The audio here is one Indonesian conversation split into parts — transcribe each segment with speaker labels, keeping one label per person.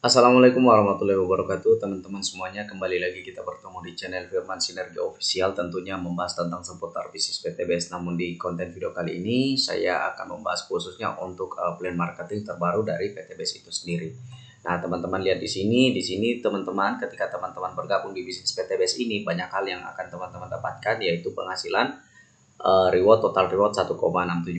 Speaker 1: Assalamualaikum warahmatullahi wabarakatuh, teman-teman semuanya. Kembali lagi kita bertemu di channel Firman Sinergi Official, tentunya membahas tentang seputar bisnis PTBS. Namun di konten video kali ini saya akan membahas khususnya untuk plan marketing terbaru dari PTBS itu sendiri. Nah, teman-teman lihat di sini teman-teman, ketika teman-teman bergabung di bisnis PTBS ini, banyak hal yang akan teman-teman dapatkan, yaitu penghasilan reward, total reward 1,67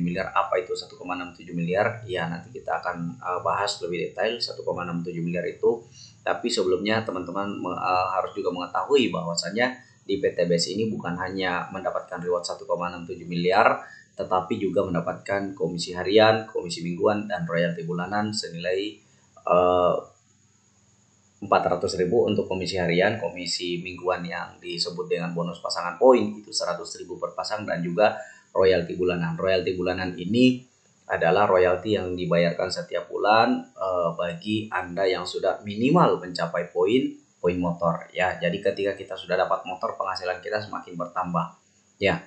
Speaker 1: miliar. Apa itu 1,67 miliar? Ya, nanti kita akan bahas lebih detail 1,67 miliar itu. Tapi sebelumnya teman-teman harus juga mengetahui bahwasannya di PTBS ini bukan hanya mendapatkan reward 1,67 miliar, tetapi juga mendapatkan komisi harian, komisi mingguan, dan royalti bulanan senilai 400.000 untuk komisi harian, komisi mingguan yang disebut dengan bonus pasangan poin itu 100.000 per pasang, dan juga royalti bulanan. Royalti bulanan ini adalah royalti yang dibayarkan setiap bulan bagi Anda yang sudah minimal mencapai poin motor ya. Jadi ketika kita sudah dapat motor, penghasilan kita semakin bertambah ya.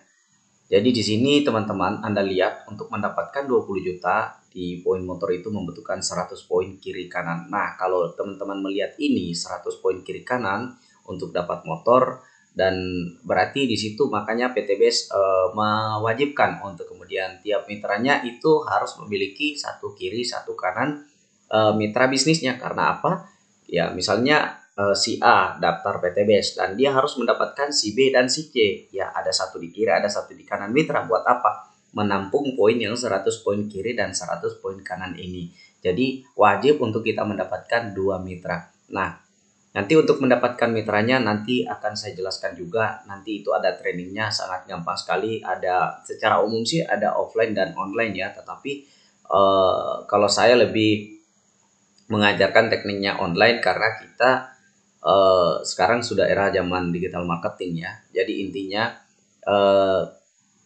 Speaker 1: Jadi di sini teman-teman Anda lihat, untuk mendapatkan 20 juta di poin motor itu membutuhkan 100 poin kiri kanan. Nah, kalau teman-teman melihat ini 100 poin kiri kanan untuk dapat motor, dan berarti di situ makanya PTBS mewajibkan untuk kemudian tiap mitranya itu harus memiliki satu kiri satu kanan mitra bisnisnya. Karena apa? Ya, misalnya si A daftar PTBS dan dia harus mendapatkan si B dan si C. Ya, ada satu di kiri, ada satu di kanan. Mitra buat apa? Menampung poin yang 100 poin kiri dan 100 poin kanan ini. Jadi wajib untuk kita mendapatkan dua mitra. Nah, nanti untuk mendapatkan mitranya nanti akan saya jelaskan juga. Nanti itu ada trainingnya, sangat gampang sekali. Ada secara umum sih ada offline dan online ya. Tetapi kalau saya lebih mengajarkan tekniknya online karena kita sekarang sudah era zaman digital marketing ya. Jadi intinya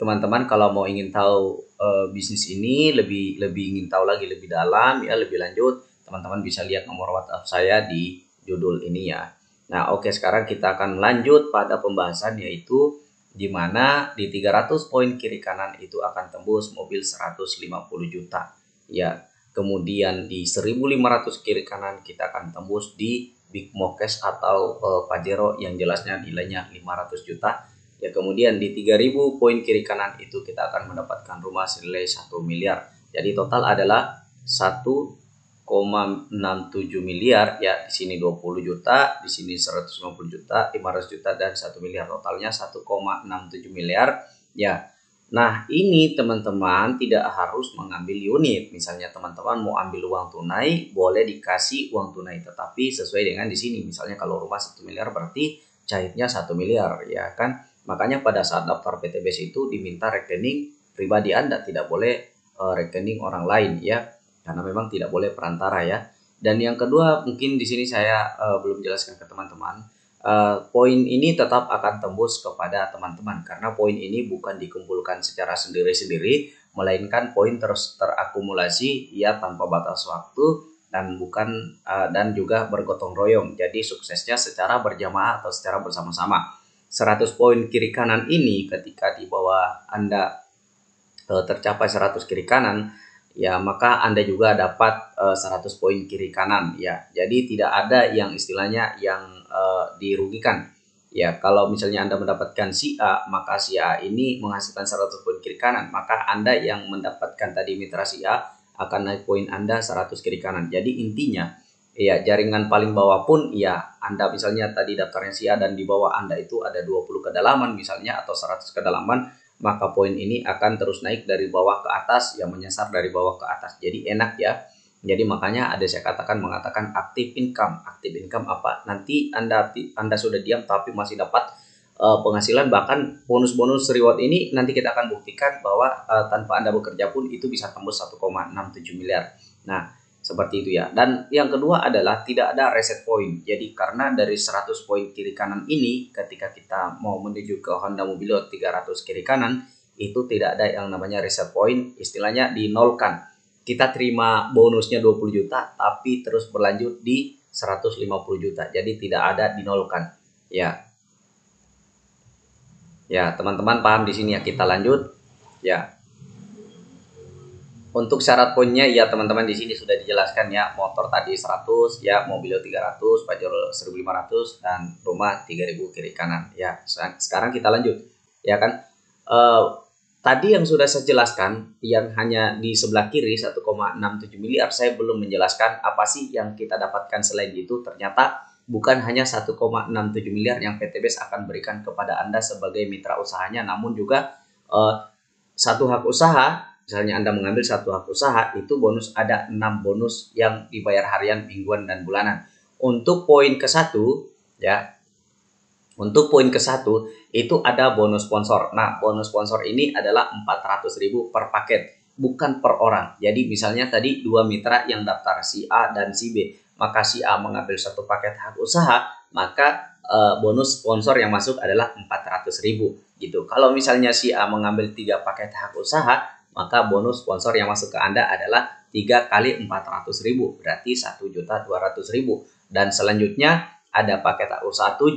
Speaker 1: teman-teman kalau mau ingin tahu bisnis ini lebih ingin tahu lagi lebih dalam ya, lebih lanjut, teman-teman bisa lihat nomor WhatsApp saya di judul ini ya. Nah, oke, sekarang kita akan lanjut pada pembahasan, yaitu di mana di 300 poin kiri kanan itu akan tembus mobil 150 juta ya. Kemudian di 1500 kiri kanan kita akan tembus di Big Mokes atau Pajero yang jelasnya nilainya 500 juta. Ya, kemudian di 3000 poin kiri kanan itu kita akan mendapatkan rumah senilai 1 miliar. Jadi total adalah 1,67 miliar ya. Di sini 20 juta, di sini 150 juta, 500 juta, dan 1 miliar. Totalnya 1,67 miliar ya. Nah, ini teman-teman tidak harus mengambil unit. Misalnya teman-teman mau ambil uang tunai, boleh dikasih uang tunai, tetapi sesuai dengan di sini. Misalnya kalau rumah 1 miliar berarti cairnya 1 miliar ya kan. Makanya pada saat daftar PTBS itu diminta rekening pribadi Anda, tidak boleh rekening orang lain ya. Karena memang tidak boleh perantara ya. Dan yang kedua, mungkin di sini saya belum jelaskan ke teman-teman. Poin ini tetap akan tembus kepada teman-teman karena poin ini bukan dikumpulkan secara sendiri-sendiri, melainkan poin terus terakumulasi ya tanpa batas waktu, dan bukan dan juga bergotong royong. Jadi suksesnya secara berjamaah atau secara bersama-sama. 100 poin kiri kanan ini ketika di bawah Anda tercapai 100 kiri kanan ya, maka Anda juga dapat 100 poin kiri kanan ya. Jadi tidak ada yang istilahnya yang dirugikan ya. Kalau misalnya Anda mendapatkan si A, maka si A ini menghasilkan 100 poin kiri kanan, maka Anda yang mendapatkan tadi mitra si A akan naik poin Anda 100 kiri kanan. Jadi intinya ya, jaringan paling bawah pun ya, Anda misalnya tadi daftarnya si A dan di bawah Anda itu ada 20 kedalaman misalnya atau 100 kedalaman, maka poin ini akan terus naik dari bawah ke atas ya, menyasar dari bawah ke atas. Jadi enak ya. Jadi makanya ada saya mengatakan active income. Active income apa? Nanti Anda sudah diam tapi masih dapat penghasilan, bahkan bonus-bonus reward ini nanti kita akan buktikan bahwa tanpa Anda bekerja pun itu bisa tembus 1,67 miliar. Nah, seperti itu ya. Dan yang kedua adalah tidak ada reset point. Jadi karena dari 100 poin kiri kanan ini ketika kita mau menuju ke Honda Mobilio 300 kiri kanan itu tidak ada yang namanya reset point, istilahnya dinolkan. Kita terima bonusnya 20 juta tapi terus berlanjut di 150 juta. Jadi tidak ada dinolkan. Ya. Ya, teman-teman paham di sini ya. Kita lanjut. Ya. Untuk syarat poinnya ya teman-teman di sini sudah dijelaskan ya, motor tadi 100 ya, mobil 300, Pajero 1500 dan rumah 3000 kiri kanan ya. Sekarang kita lanjut ya kan. Tadi yang sudah saya jelaskan yang hanya di sebelah kiri 1,67 miliar, saya belum menjelaskan apa sih yang kita dapatkan selain itu. Ternyata bukan hanya 1,67 miliar yang PTBS akan berikan kepada Anda sebagai mitra usahanya, namun juga satu hak usaha. Misalnya Anda mengambil satu hak usaha, itu bonus ada 6 bonus yang dibayar harian, mingguan, dan bulanan. Untuk poin ke-1 ya. Untuk poin ke-1 itu ada bonus sponsor. Nah, bonus sponsor ini adalah 400.000 per paket, bukan per orang. Jadi misalnya tadi dua mitra yang daftar, si A dan si B, maka si A mengambil satu paket hak usaha, maka bonus sponsor yang masuk adalah 400.000 gitu. Kalau misalnya si A mengambil 3 paket hak usaha, maka bonus sponsor yang masuk ke Anda adalah 3 kali 400.000, berarti 1.200.000. Dan selanjutnya ada paket hak usaha 7,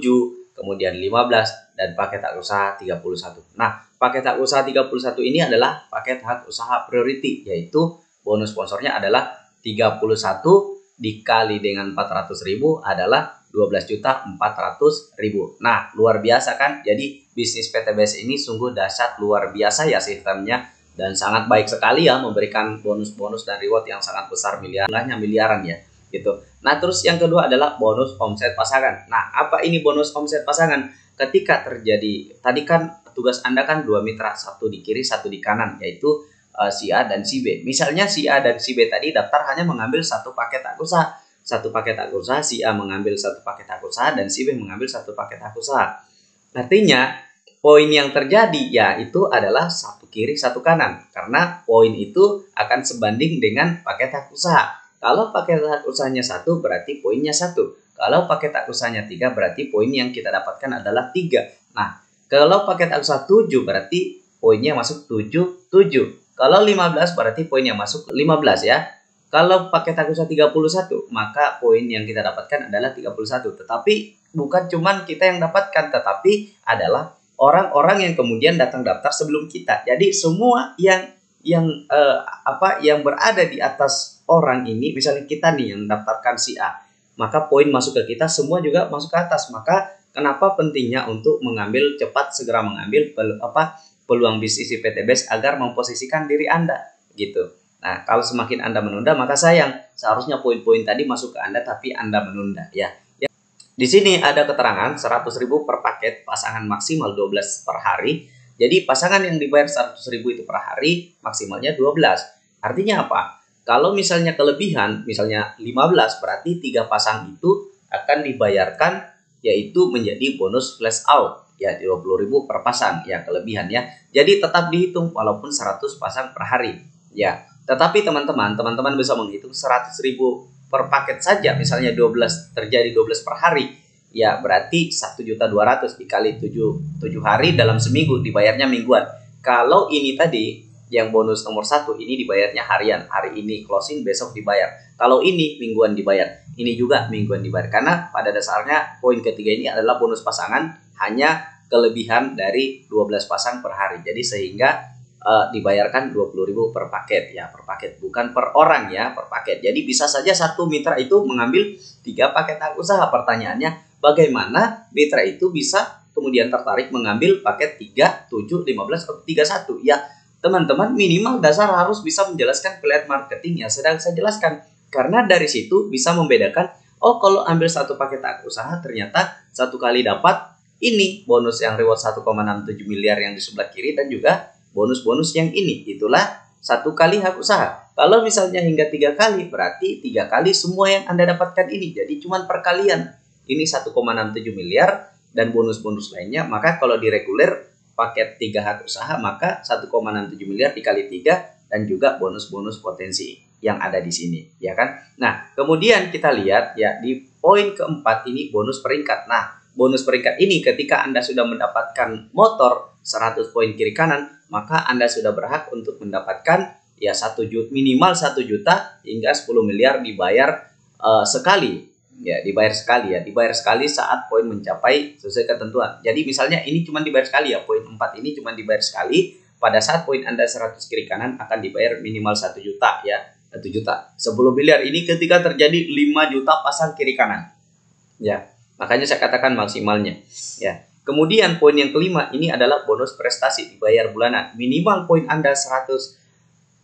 Speaker 1: kemudian 15, dan paket hak usaha 31. Nah, paket hak usaha 31 ini adalah paket hak usaha priority, yaitu bonus sponsornya adalah 31 dikali dengan 400.000 adalah 12.400.000. Nah, luar biasa kan? Jadi bisnis PTBS ini sungguh dahsyat, luar biasa ya sistemnya. Dan sangat baik sekali ya, memberikan bonus-bonus dan reward yang sangat besar, miliaran ya gitu. Nah, terus yang kedua adalah bonus omset pasangan. Nah, apa ini bonus omset pasangan? Ketika terjadi, tadi kan tugas Anda kan 2 mitra, satu di kiri, satu di kanan, yaitu si A dan si B. Misalnya si A dan si B tadi daftar hanya mengambil satu paket hak usaha. Satu paket hak usaha, si A mengambil satu paket hak usaha dan si B mengambil satu paket hak usaha. Artinya, poin yang terjadi ya itu adalah satu kiri satu kanan, karena poin itu akan sebanding dengan paket hak usaha. Kalau paket hak usahanya 1 berarti poinnya 1. Kalau paket hak usahanya 3 berarti poin yang kita dapatkan adalah 3. Nah, kalau paket hak usaha 7 berarti poinnya masuk 7. Kalau 15 berarti poinnya masuk 15 ya. Kalau paket hak usaha 31 maka poin yang kita dapatkan adalah 31. Tetapi bukan cuman kita yang dapatkan, tetapi adalah orang-orang yang kemudian datang daftar sebelum kita. Jadi semua yang berada di atas orang ini, misalnya kita nih yang daftarkan si A, maka poin masuk ke kita semua juga masuk ke atas. Maka kenapa pentingnya untuk mengambil cepat, segera mengambil peluang bisnis di PTBS agar memposisikan diri Anda gitu. Nah, kalau semakin Anda menunda maka sayang, seharusnya poin-poin tadi masuk ke Anda tapi Anda menunda ya. Di sini ada keterangan 100.000 per paket, pasangan maksimal 12 per hari. Jadi pasangan yang dibayar 100.000 itu per hari, maksimalnya 12. Artinya apa? Kalau misalnya kelebihan, misalnya 15, berarti 3 pasang itu akan dibayarkan, yaitu menjadi bonus flash out. Ya, 20.000 per pasang, ya kelebihan ya. Jadi tetap dihitung walaupun 100 pasang per hari. Ya, tetapi teman-teman bisa menghitung 100.000 per paket saja, misalnya 12 terjadi 12 per hari, ya berarti 1.200.000 dikali 7 hari dalam seminggu, dibayarnya mingguan. Kalau ini tadi yang bonus nomor 1 ini dibayarnya harian, hari ini closing, besok dibayar. Kalau ini mingguan dibayar, ini juga mingguan dibayar. Karena pada dasarnya poin ketiga ini adalah bonus pasangan, hanya kelebihan dari 12 pasang per hari. Jadi sehingga dibayarkan 20.000 per paket ya, per paket, bukan per orang ya, per paket. Jadi bisa saja satu mitra itu mengambil 3 paket hak usaha. Pertanyaannya, bagaimana mitra itu bisa kemudian tertarik mengambil paket 3, 7, 15 atau 31? Ya, teman-teman minimal dasar harus bisa menjelaskan plan marketing yang sedang saya jelaskan. Karena dari situ bisa membedakan, oh kalau ambil satu paket hak usaha ternyata satu kali dapat ini bonus yang reward 1,67 miliar yang di sebelah kiri, dan juga bonus-bonus yang ini, itulah satu kali hak usaha. Kalau misalnya hingga 3 kali, berarti 3 kali semua yang Anda dapatkan ini. Jadi cuma perkalian. Ini 1,67 miliar dan bonus-bonus lainnya. Maka kalau di reguler paket 3 hak usaha, maka 1,67 miliar dikali 3 dan juga bonus-bonus potensi yang ada di sini, ya kan? Nah, kemudian kita lihat ya di poin keempat ini bonus peringkat. Nah, bonus peringkat ini ketika Anda sudah mendapatkan motor 100 poin kiri kanan, maka Anda sudah berhak untuk mendapatkan ya minimal 1 juta hingga 10 miliar dibayar sekali. Ya, dibayar sekali saat poin mencapai sesuai ketentuan. Jadi misalnya ini cuma dibayar sekali ya, poin 4 ini cuma dibayar sekali pada saat poin Anda 100 kiri kanan akan dibayar minimal 1 juta ya. 1 juta. 10 miliar ini ketika terjadi 5 juta pasang kiri kanan. Ya, makanya saya katakan maksimalnya. Ya. Kemudian poin yang kelima ini adalah bonus prestasi dibayar bulanan. Minimal poin Anda 100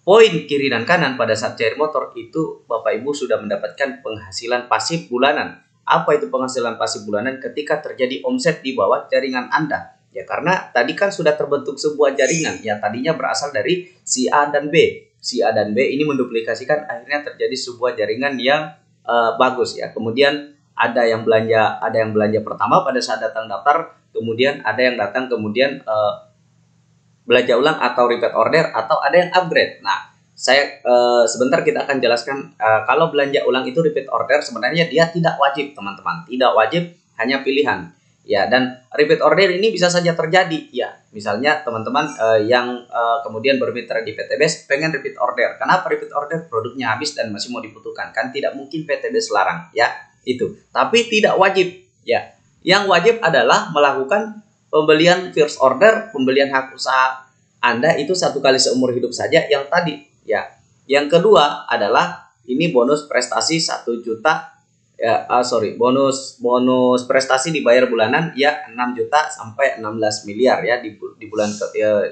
Speaker 1: poin kiri dan kanan pada saat cair motor itu Bapak Ibu sudah mendapatkan penghasilan pasif bulanan. Apa itu penghasilan pasif bulanan? Ketika terjadi omset di bawah jaringan Anda. Ya karena tadi kan sudah terbentuk sebuah jaringan yang tadinya berasal dari si A dan B. Si A dan B ini menduplikasikan akhirnya terjadi sebuah jaringan yang bagus ya. Kemudian ada yang belanja pertama pada saat datang daftar, kemudian ada yang datang kemudian belanja ulang atau repeat order atau ada yang upgrade. Nah, saya sebentar kita akan jelaskan kalau belanja ulang itu repeat order sebenarnya dia tidak wajib teman-teman, tidak wajib, hanya pilihan. Ya, dan repeat order ini bisa saja terjadi ya. Misalnya teman-teman yang kemudian bermitra di PTBS pengen repeat order. Kenapa repeat order? Produknya habis dan masih mau dibutuhkan. Kan tidak mungkin PTBS larang ya. Itu. Tapi tidak wajib ya. Yang wajib adalah melakukan pembelian first order, pembelian hak usaha Anda itu 1 kali seumur hidup saja yang tadi ya. Yang kedua adalah ini bonus prestasi 1 juta ya, bonus prestasi dibayar bulanan ya 6 juta sampai 16 miliar ya di bulan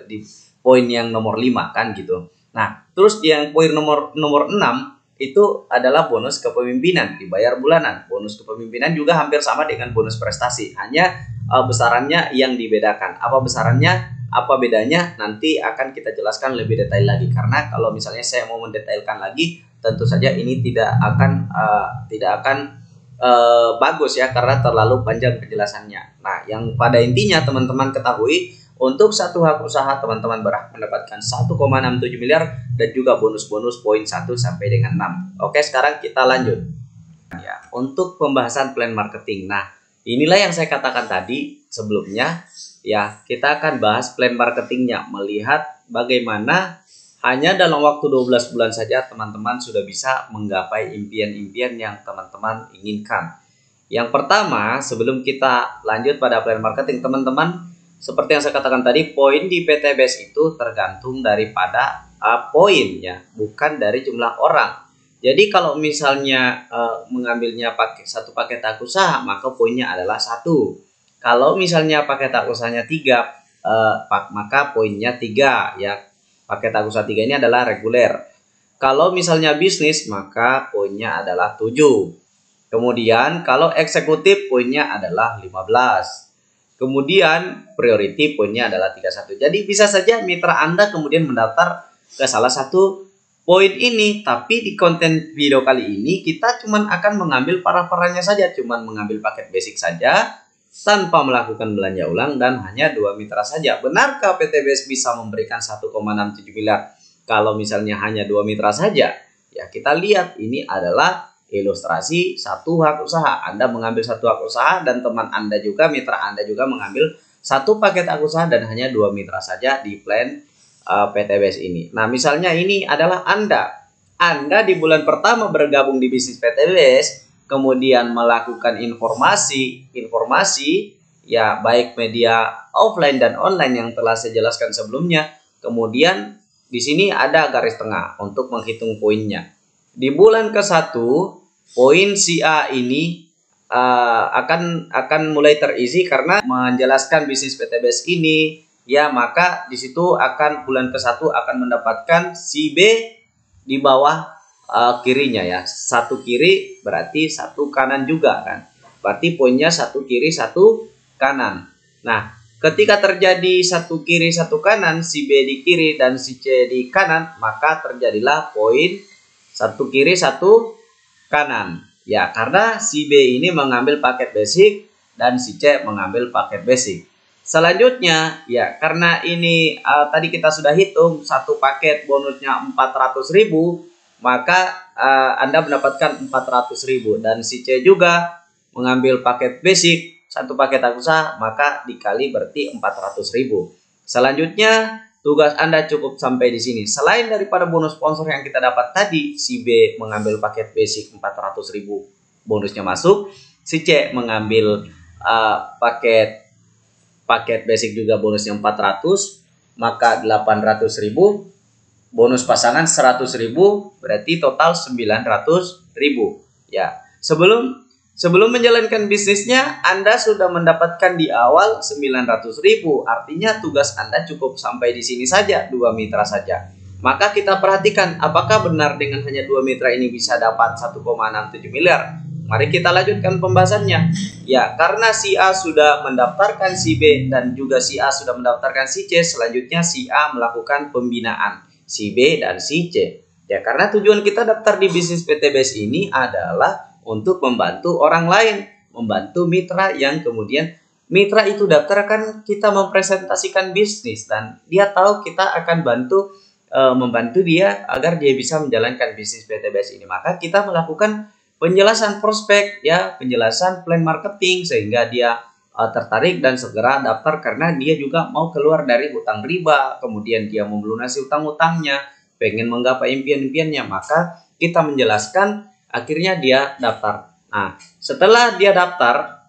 Speaker 1: di poin yang nomor 5 kan gitu. Nah, terus yang poin nomor 6 itu adalah bonus kepemimpinan dibayar bulanan. Bonus kepemimpinan juga hampir sama dengan bonus prestasi, hanya besarannya yang dibedakan. Apa besarannya? Apa bedanya? Nanti akan kita jelaskan lebih detail lagi karena kalau misalnya saya mau mendetailkan lagi, tentu saja ini tidak akan bagus ya karena terlalu panjang penjelasannya. Nah, yang pada intinya teman-teman ketahui untuk satu hak usaha teman-teman berhak mendapatkan 1,67 miliar dan juga bonus-bonus poin 1 sampai dengan 6. Oke, sekarang kita lanjut. Ya, untuk pembahasan plan marketing. Nah, inilah yang saya katakan tadi sebelumnya ya, kita akan bahas plan marketingnya, melihat bagaimana hanya dalam waktu 12 bulan saja teman-teman sudah bisa menggapai impian-impian yang teman-teman inginkan. Yang pertama, sebelum kita lanjut pada plan marketing, teman-teman, seperti yang saya katakan tadi, poin di PTBS itu tergantung daripada poinnya, bukan dari jumlah orang. Jadi kalau misalnya mengambilnya pakai satu paket hak usaha, maka poinnya adalah 1. Kalau misalnya paket hak usahanya 3, maka poinnya 3 ya. Paket hak usaha 3 ini adalah reguler. Kalau misalnya bisnis, maka poinnya adalah 7. Kemudian kalau eksekutif poinnya adalah 15. Kemudian priority poinnya adalah 31. Jadi bisa saja mitra Anda kemudian mendaftar ke salah satu poin ini, tapi di konten video kali ini kita cuman akan mengambil para-paranya saja, cuman mengambil paket basic saja tanpa melakukan belanja ulang dan hanya 2 mitra saja. Benarkah PTBS bisa memberikan 1,67 miliar kalau misalnya hanya 2 mitra saja? Ya, kita lihat ini adalah ilustrasi satu hak usaha. Anda mengambil satu hak usaha dan teman Anda juga, mitra Anda juga mengambil satu paket hak usaha dan hanya 2 mitra saja di plan PTBS ini. Nah, misalnya ini adalah Anda di bulan pertama bergabung di bisnis PTBS, kemudian melakukan informasi ya baik media offline dan online yang telah saya jelaskan sebelumnya. Kemudian di sini ada garis tengah untuk menghitung poinnya. Di bulan ke-1 poin si A ini akan mulai terisi karena menjelaskan bisnis PTBS ini ya, maka di situ akan bulan ke-1 akan mendapatkan si B di bawah kirinya ya. 1 kiri berarti 1 kanan juga kan. Berarti poinnya 1 kiri 1 kanan. Nah, ketika terjadi 1 kiri 1 kanan, si B di kiri dan si C di kanan, maka terjadilah poin 1 kiri 1 kanan. Ya, karena si B ini mengambil paket basic dan si C mengambil paket basic. Selanjutnya, ya karena ini tadi kita sudah hitung satu paket bonusnya 400.000, maka Anda mendapatkan 400.000 dan si C juga mengambil paket basic satu paket hak usaha, maka dikali berarti 400.000. Selanjutnya tugas Anda cukup sampai di sini. Selain daripada bonus sponsor yang kita dapat tadi, si B mengambil paket basic 400.000 bonusnya masuk, si C mengambil paket basic juga bonusnya 400. maka 800.000, bonus pasangan 100.000, berarti total 900.000. Ya, sebelum menjalankan bisnisnya Anda sudah mendapatkan di awal 900.000, artinya tugas Anda cukup sampai di sini saja, 2 mitra saja. Maka kita perhatikan apakah benar dengan hanya 2 mitra ini bisa dapat 1,67 miliar. Mari kita lanjutkan pembahasannya. Ya, karena si A sudah mendaftarkan si B dan juga si A sudah mendaftarkan si C, selanjutnya si A melakukan pembinaan si B dan si C. Ya, karena tujuan kita daftar di bisnis PTBS ini adalah untuk membantu orang lain, membantu mitra yang kemudian mitra itu daftar kan kita mempresentasikan bisnis dan dia tahu kita akan membantu dia agar dia bisa menjalankan bisnis PTBS ini. Maka kita melakukan penjelasan prospek, ya, penjelasan plan marketing sehingga dia tertarik dan segera daftar karena dia juga mau keluar dari hutang riba, kemudian dia mau melunasi hutang-hutangnya, pengen menggapai impian-impiannya. Maka kita menjelaskan, akhirnya dia daftar. Nah, setelah dia daftar,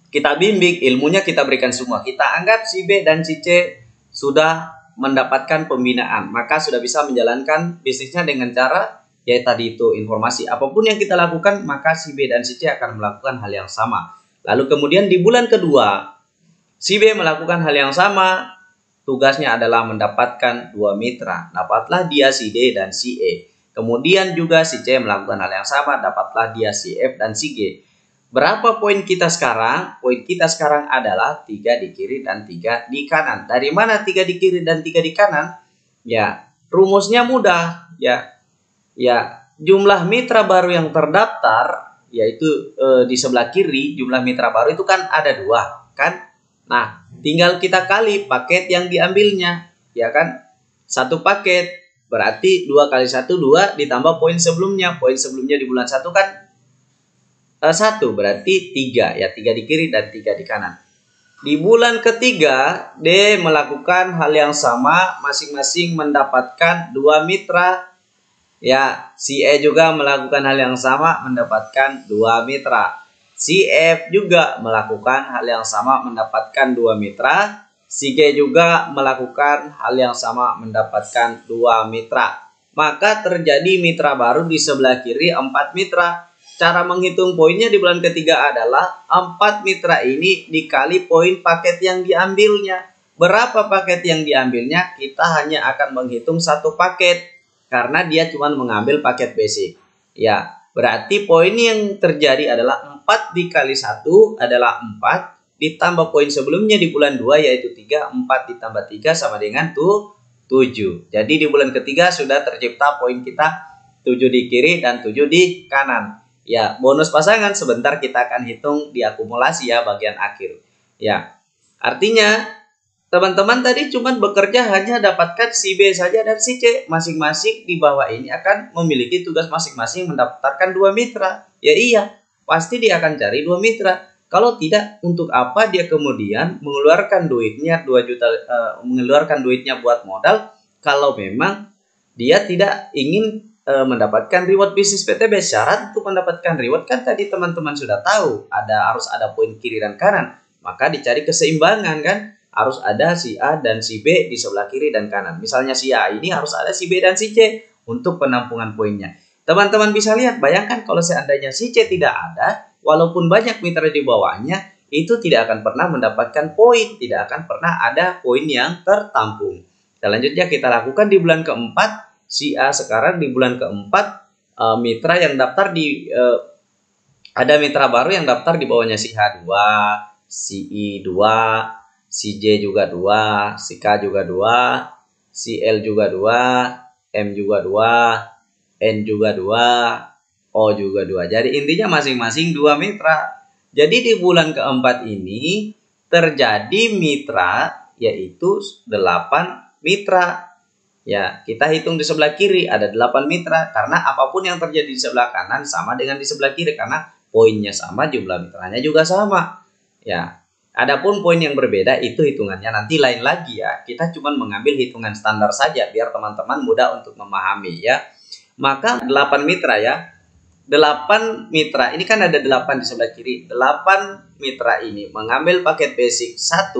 Speaker 1: kita bimbing, ilmunya kita berikan semua. Kita anggap si B dan si C sudah mendapatkan pembinaan, maka sudah bisa menjalankan bisnisnya dengan cara ya tadi itu informasi. Apapun yang kita lakukan, maka si B dan si C akan melakukan hal yang sama. Lalu kemudian di bulan kedua, si B melakukan hal yang sama, tugasnya adalah mendapatkan 2 mitra. Dapatlah dia si D dan si E. Kemudian juga si C melakukan hal yang sama, dapatlah dia si F dan si G. Berapa poin kita sekarang? Poin kita sekarang adalah 3 di kiri dan 3 di kanan. Dari mana 3 di kiri dan 3 di kanan? Ya, rumusnya mudah. Ya, jumlah mitra baru yang terdaftar, yaitu di sebelah kiri, jumlah mitra baru itu kan ada 2, kan? Nah, tinggal kita kali paket yang diambilnya, ya kan? 1 paket, berarti 2 kali 1, 2, ditambah poin sebelumnya. Poin sebelumnya di bulan 1 kan 1, berarti 3, ya, 3 di kiri dan 3 di kanan. Di bulan ketiga, D melakukan hal yang sama, masing-masing mendapatkan 2 mitra. Ya, si E juga melakukan hal yang sama, mendapatkan 2 mitra. Si F juga melakukan hal yang sama, mendapatkan 2 mitra. Si G juga melakukan hal yang sama, mendapatkan 2 mitra. Maka terjadi mitra baru di sebelah kiri 4 mitra. Cara menghitung poinnya di bulan ketiga adalah 4 mitra ini dikali poin paket yang diambilnya. Berapa paket yang diambilnya? Kita hanya akan menghitung 1 paket karena dia cuma mengambil paket basic. Ya, berarti poin yang terjadi adalah 4 dikali 1 adalah 4, ditambah poin sebelumnya di bulan 2 yaitu 3, 4 ditambah 3 sama dengan 7. Jadi di bulan ketiga sudah tercipta poin kita 7 di kiri dan 7 di kanan. Ya, bonus pasangan sebentar kita akan hitung di akumulasi ya bagian akhir. Ya, artinya teman-teman tadi cuma bekerja hanya dapatkan si B saja dan si C. Masing-masing di bawah ini akan memiliki tugas masing-masing mendaftarkan 2 mitra. Ya iya, pasti dia akan cari 2 mitra. Kalau tidak, untuk apa dia kemudian mengeluarkan duitnya 2 juta, mengeluarkan duitnya buat modal kalau memang dia tidak ingin mendapatkan reward bisnis PTB. Syarat untuk mendapatkan reward kan tadi teman-teman sudah tahu, harus ada poin kiri dan kanan. Maka dicari keseimbangan kan, harus ada si A dan si B di sebelah kiri dan kanan. Misalnya si A ini harus ada si B dan si C untuk penampungan poinnya. Teman-teman bisa lihat, bayangkan kalau seandainya si C tidak ada, walaupun banyak mitra di bawahnya, itu tidak akan pernah mendapatkan poin, tidak akan pernah ada poin yang tertampung. Selanjutnya kita lakukan di bulan keempat. Si A sekarang di bulan keempat, mitra yang daftar ada mitra baru yang daftar di bawahnya si H 2, si I 2, si J juga 2, si K juga 2, si L juga 2, M juga 2, N juga 2, O juga 2. Jadi intinya masing-masing 2 mitra. Jadi di bulan keempat ini terjadi mitra yaitu 8 mitra. Ya, kita hitung di sebelah kiri ada 8 mitra karena apapun yang terjadi di sebelah kanan sama dengan di sebelah kiri karena poinnya sama, jumlah mitranya juga sama. Ya, adapun poin yang berbeda itu hitungannya nanti lain lagi ya. Kita cuma mengambil hitungan standar saja biar teman-teman mudah untuk memahami ya. Maka 8 mitra ya. 8 mitra, ini kan ada 8 di sebelah kiri. 8 mitra ini mengambil paket basic 1,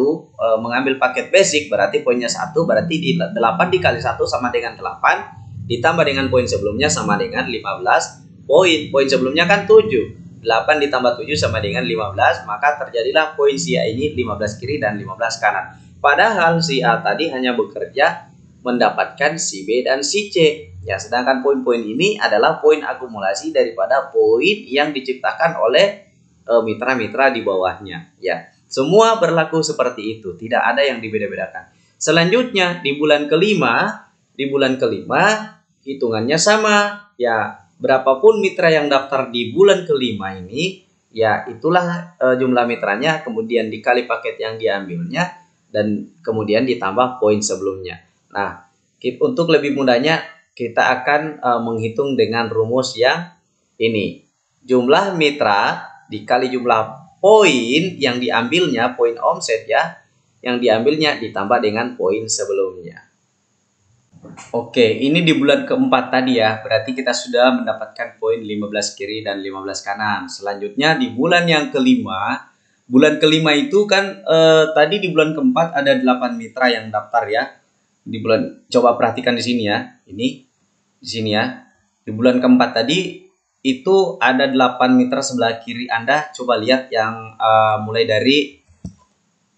Speaker 1: mengambil paket basic berarti poinnya 1, berarti di 8 dikali 1 sama dengan 8, ditambah dengan poin sebelumnya sama dengan 15 poin. Poin sebelumnya kan 7. 8 ditambah 7 sama dengan 15, maka terjadilah poin si A ini 15 kiri dan 15 kanan. Padahal si A tadi hanya bekerja mendapatkan si B dan si C. Ya, sedangkan poin-poin ini adalah poin akumulasi daripada poin yang diciptakan oleh mitra-mitra di bawahnya. Ya, semua berlaku seperti itu, tidak ada yang dibeda-bedakan. Selanjutnya di bulan kelima, hitungannya sama. Ya, berapapun mitra yang daftar di bulan kelima ini, ya itulah jumlah mitranya, kemudian dikali paket yang diambilnya, dan kemudian ditambah poin sebelumnya. Nah, untuk lebih mudahnya kita akan menghitung dengan rumus yang ini. Jumlah mitra dikali jumlah poin yang diambilnya, poin omset ya, yang diambilnya ditambah dengan poin sebelumnya. Oke, ini di bulan keempat tadi ya, berarti kita sudah mendapatkan poin 15 kiri dan 15 kanan. Selanjutnya di bulan yang kelima, itu kan tadi di bulan keempat ada 8 mitra yang daftar ya. Di bulan, coba perhatikan di sini ya, ini di sini ya. Di bulan keempat tadi itu ada 8 mitra sebelah kiri Anda. Coba lihat yang mulai dari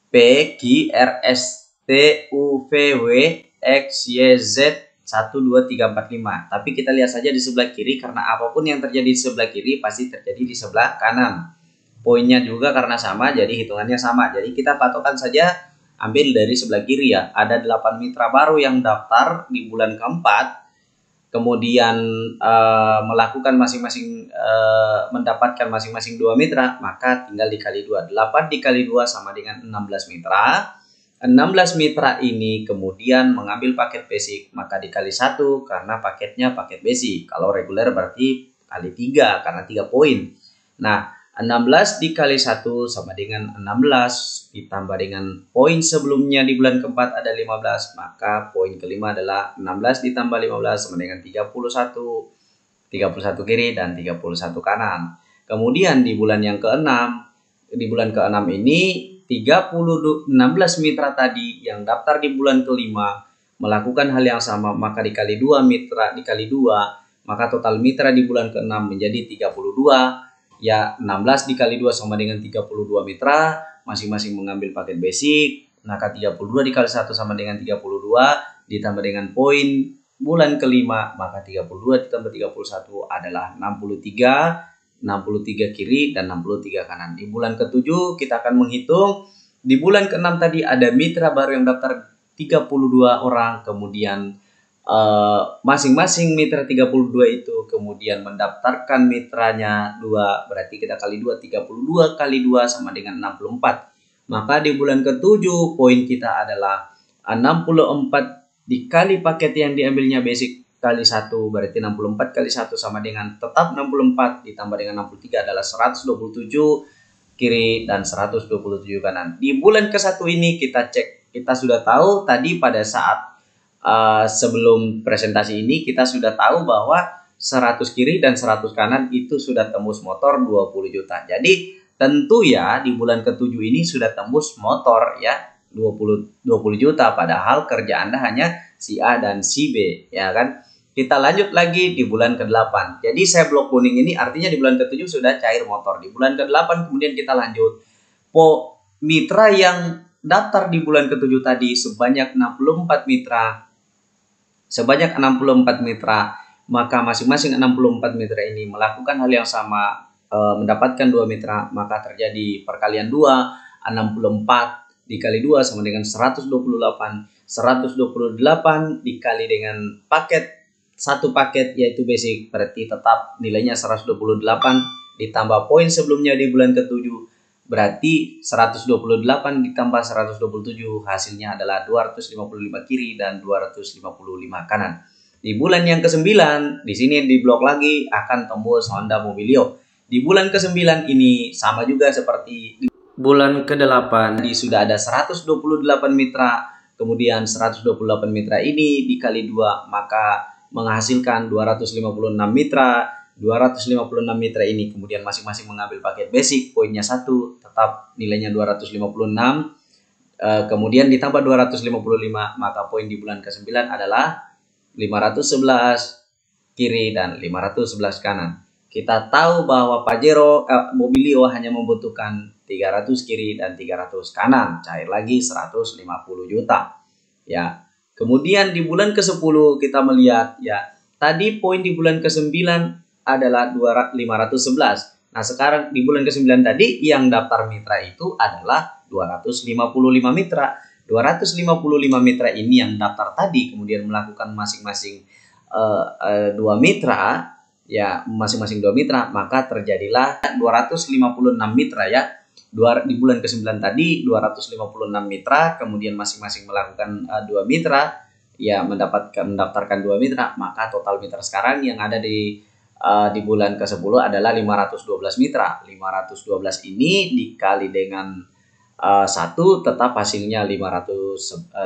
Speaker 1: P, Q, R, S, T, U, V, W, X, Y, Z, 1, 2, 3, 4, 5. Tapi kita lihat saja di sebelah kiri, karena apapun yang terjadi di sebelah kiri pasti terjadi di sebelah kanan. Poinnya juga karena sama, jadi hitungannya sama. Jadi kita patokan saja, ambil dari sebelah kiri ya. Ada 8 mitra baru yang daftar di bulan keempat, kemudian melakukan masing-masing mendapatkan masing-masing 2 mitra, maka tinggal dikali 2. 8 dikali 2 sama dengan 16 mitra. 16 mitra ini kemudian mengambil paket basic, maka dikali 1 karena paketnya paket basic. Kalau reguler berarti kali 3 karena 3 poin. Nah, 16 dikali 1 sama dengan 16, ditambah dengan poin sebelumnya di bulan keempat ada 15, maka poin kelima adalah 16 ditambah 15 sama dengan 31. 31 kiri dan 31 kanan. Kemudian di bulan yang keenam, ini 16 mitra tadi yang daftar di bulan kelima melakukan hal yang sama, maka dikali 2 mitra dikali 2, maka total mitra di bulan keenam menjadi 32. Ya, 16 dikali 2 sama dengan 32 mitra, masing-masing mengambil paket basic, maka 32 dikali 1 sama dengan 32, ditambah dengan poin bulan kelima, maka 32 ditambah 31 adalah 63 kiri dan 63 kanan. Di bulan ke-7 kita akan menghitung, di bulan ke-6 tadi ada mitra baru yang daftar 32 orang, kemudian masing-masing mitra 32 itu kemudian mendaftarkan mitranya 2, berarti kita kali 2, 32 kali 2 sama dengan 64. Maka di bulan ke-7 poin kita adalah 64 dikali paket yang diambilnya basic kali 1, berarti 64 kali 1 sama dengan tetap 64, ditambah dengan 63 adalah 127 kiri dan 127 kanan. Di bulan ke-1 ini kita cek, kita sudah tahu tadi pada saat sebelum presentasi ini kita sudah tahu bahwa 100 kiri dan 100 kanan itu sudah tembus motor 20 juta. Jadi tentu ya di bulan ke-7 ini sudah tembus motor ya 20 juta, padahal kerja Anda hanya si A dan si B ya kan. Kita lanjut lagi di bulan ke-8. Jadi saya blok kuning ini artinya di bulan ke-7 sudah cair motor. Di bulan ke-8 kemudian kita lanjut. Mitra yang daftar di bulan ke-7 tadi sebanyak 64 mitra. Sebanyak 64 mitra, maka masing-masing 64 mitra ini melakukan hal yang sama, mendapatkan 2 mitra, maka terjadi perkalian 2, 64 dikali 2 sama dengan 128. 128 dikali dengan satu paket yaitu basic, berarti tetap nilainya 128 ditambah poin sebelumnya di bulan ke-7, berarti 128 ditambah 127 hasilnya adalah 255 kiri dan 255 kanan. Di bulan yang ke-9 di sini di blok lagi akan tembus Honda Mobilio. Di bulan ke-9 ini sama juga seperti di bulan ke-8, sudah ada 128 mitra, kemudian 128 mitra ini dikali 2 maka menghasilkan 256 mitra, 256 mitra ini kemudian masing-masing mengambil paket basic, poinnya 1, tetap nilainya 256. Kemudian ditambah 255, maka poin di bulan ke-9 adalah 511 kiri dan 511 kanan. Kita tahu bahwa Pajero Mobilio hanya membutuhkan 300 kiri dan 300 kanan, cair lagi 150 juta. Ya. Kemudian di bulan ke-10 kita melihat ya, tadi poin di bulan ke-9 adalah 511. Nah, sekarang di bulan ke-9 tadi yang daftar mitra itu adalah 255 mitra. 255 mitra ini yang daftar tadi kemudian melakukan masing-masing 2 mitra, ya masing-masing 2 mitra, maka terjadilah 256 mitra ya. Di bulan ke-9 tadi 256 mitra, kemudian masing-masing melakukan 2 mitra, ya mendaftarkan 2 mitra, maka total mitra sekarang yang ada di bulan ke-10 adalah 512 mitra. 512 ini dikali dengan 1 tetap hasilnya 512,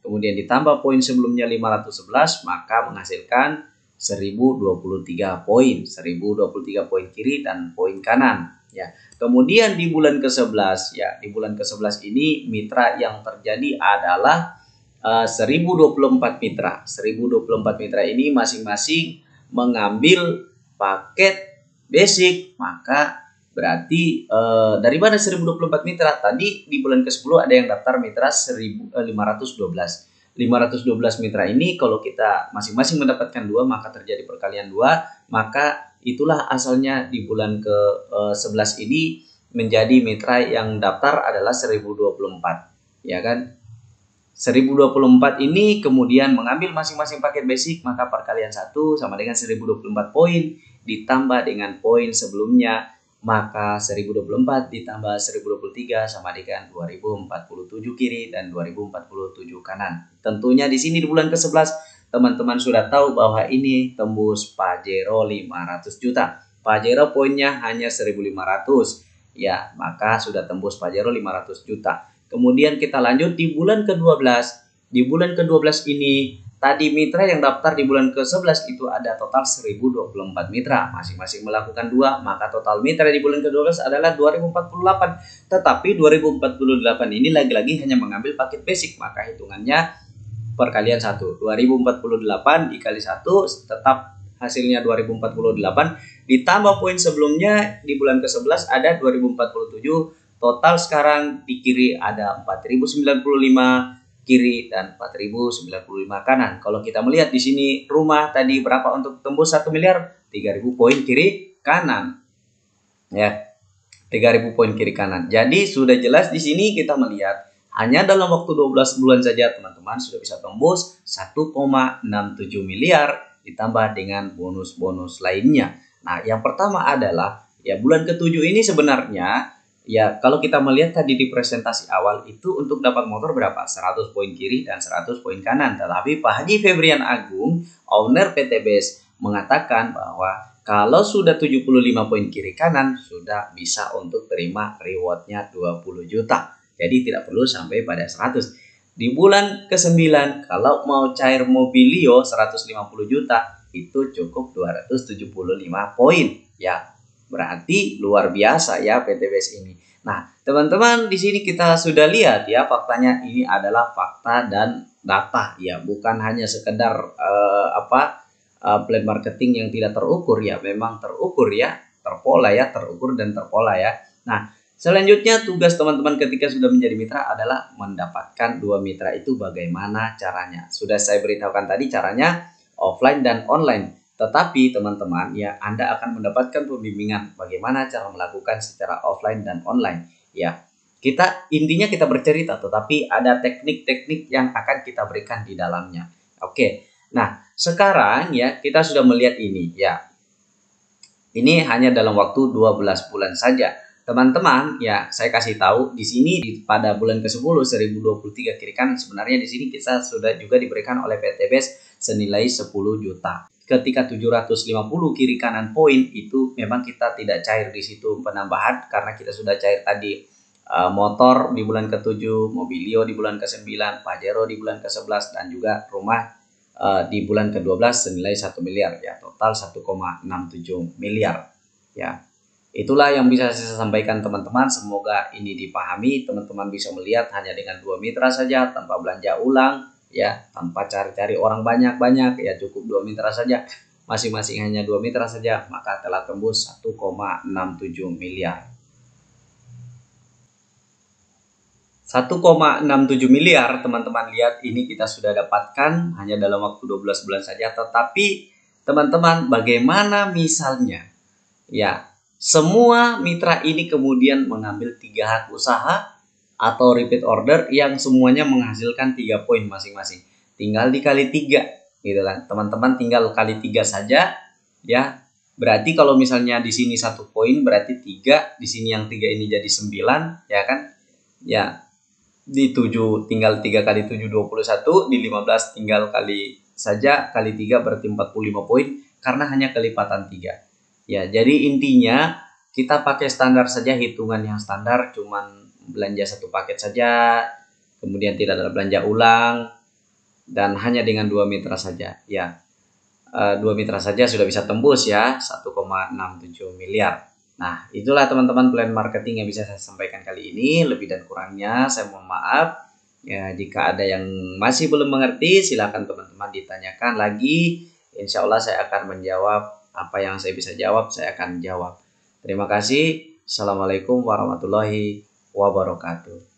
Speaker 1: kemudian ditambah poin sebelumnya 511, maka menghasilkan 1023 poin. 1023 poin kiri dan poin kanan ya. Kemudian di bulan ke-11 ya, di bulan ke-11 ini mitra yang terjadi adalah 1024 mitra. 1024 mitra ini masing-masing mengambil paket basic, maka berarti dari mana 1024 mitra? Tadi di bulan ke-10 ada yang daftar mitra 512. 512 mitra ini kalau kita masing-masing mendapatkan 2, maka terjadi perkalian 2, maka itulah asalnya di bulan ke-11 ini menjadi mitra yang daftar adalah 1024, ya kan? 1024 ini kemudian mengambil masing-masing paket basic, maka perkalian 1 sama dengan 1024 poin ditambah dengan poin sebelumnya, maka 1024 ditambah 1023 sama dengan 2047 kiri dan 2047 kanan. Tentunya di sini di bulan ke-11 teman-teman sudah tahu bahwa ini tembus Pajero 500 juta. Pajero poinnya hanya 1500 ya, maka sudah tembus Pajero 500 juta. Kemudian kita lanjut di bulan ke-12. Di bulan ke-12 ini tadi mitra yang daftar di bulan ke-11 itu ada total 1024 mitra. Masing-masing melakukan 2, maka total mitra di bulan ke-12 adalah 2048. Tetapi 2048 ini lagi-lagi hanya mengambil paket basic, maka hitungannya perkalian 1. 2048 dikali 1 tetap hasilnya 2048. Ditambah poin sebelumnya di bulan ke-11 ada 2047. Total sekarang di kiri ada 4095 kiri dan 4095 kanan. Kalau kita melihat di sini rumah tadi berapa untuk tembus 1 miliar? 3000 poin kiri kanan. Ya. 3000 poin kiri kanan. Jadi sudah jelas di sini kita melihat hanya dalam waktu 12 bulan saja teman-teman sudah bisa tembus 1,67 miliar ditambah dengan bonus-bonus lainnya. Nah, yang pertama adalah ya bulan ke-7 ini sebenarnya ya, kalau kita melihat tadi di presentasi awal itu untuk dapat motor berapa? 100 poin kiri dan 100 poin kanan. Tetapi Pak Haji Febrian Agung, owner PT BES, mengatakan bahwa kalau sudah 75 poin kiri kanan, sudah bisa untuk terima rewardnya 20 juta. Jadi tidak perlu sampai pada 100. Di bulan ke-9, kalau mau cair Mobilio 150 juta, itu cukup 275 poin. Ya, berarti luar biasa ya PT BES ini. Nah, teman-teman di sini kita sudah lihat ya faktanya ini adalah fakta dan data ya, bukan hanya sekedar plan marketing yang tidak terukur ya, memang terukur ya, terpola ya, terukur dan terpola ya. Nah, selanjutnya tugas teman-teman ketika sudah menjadi mitra adalah mendapatkan 2 mitra itu bagaimana caranya. Sudah saya beritahukan tadi caranya offline dan online. Tetapi teman-teman ya Anda akan mendapatkan pembimbingan bagaimana cara melakukan secara offline dan online. Ya, intinya kita bercerita, tetapi ada teknik-teknik yang akan kita berikan di dalamnya. Oke, nah sekarang ya kita sudah melihat ini ya. Ini hanya dalam waktu 12 bulan saja. Teman-teman ya saya kasih tahu di sini pada bulan ke-10 1023 kiri kanan sebenarnya di sini kita sudah juga diberikan oleh PT BES senilai 10 juta. Ketika 750 kiri kanan poin itu memang kita tidak cair di situ penambahan karena kita sudah cair tadi motor di bulan ke-7, Mobilio di bulan ke-9, Pajero di bulan ke-11 dan juga rumah di bulan ke-12 senilai 1 miliar ya, total 1,67 miliar ya. Itulah yang bisa saya sampaikan teman-teman, semoga ini dipahami, teman-teman bisa melihat hanya dengan 2 mitra saja tanpa belanja ulang ya, tanpa cari-cari orang banyak-banyak ya, cukup 2 mitra saja, masing-masing hanya 2 mitra saja, maka telah tembus 1,67 miliar. 1,67 miliar teman-teman lihat, ini kita sudah dapatkan hanya dalam waktu 12 bulan saja. Tetapi teman-teman, bagaimana misalnya ya semua mitra ini kemudian mengambil 3 hak usaha atau repeat order yang semuanya menghasilkan 3 poin masing-masing, tinggal dikali 3 gitu kan teman-teman, tinggal kali 3 saja ya. Berarti kalau misalnya di sini 1 poin berarti 3, di sini yang 3 ini jadi 9 ya kan ya. Di 7 tinggal 3 kali 7 21, di 15 tinggal kali saja kali 3 berarti 45 poin karena hanya kelipatan 3 ya. Jadi intinya kita pakai standar saja, hitungan yang standar, cuman belanja 1 paket saja, kemudian tidak ada belanja ulang, dan hanya dengan 2 mitra saja ya. 2 mitra saja sudah bisa tembus ya 1,67 miliar. Nah, itulah teman-teman plan marketing yang bisa saya sampaikan kali ini. Lebih dan kurangnya saya mohon maaf. Ya, jika ada yang masih belum mengerti, silakan teman-teman ditanyakan lagi. Insya Allah saya akan menjawab apa yang saya bisa jawab, saya akan jawab. Terima kasih. Assalamualaikum warahmatullahi wabarakatuh.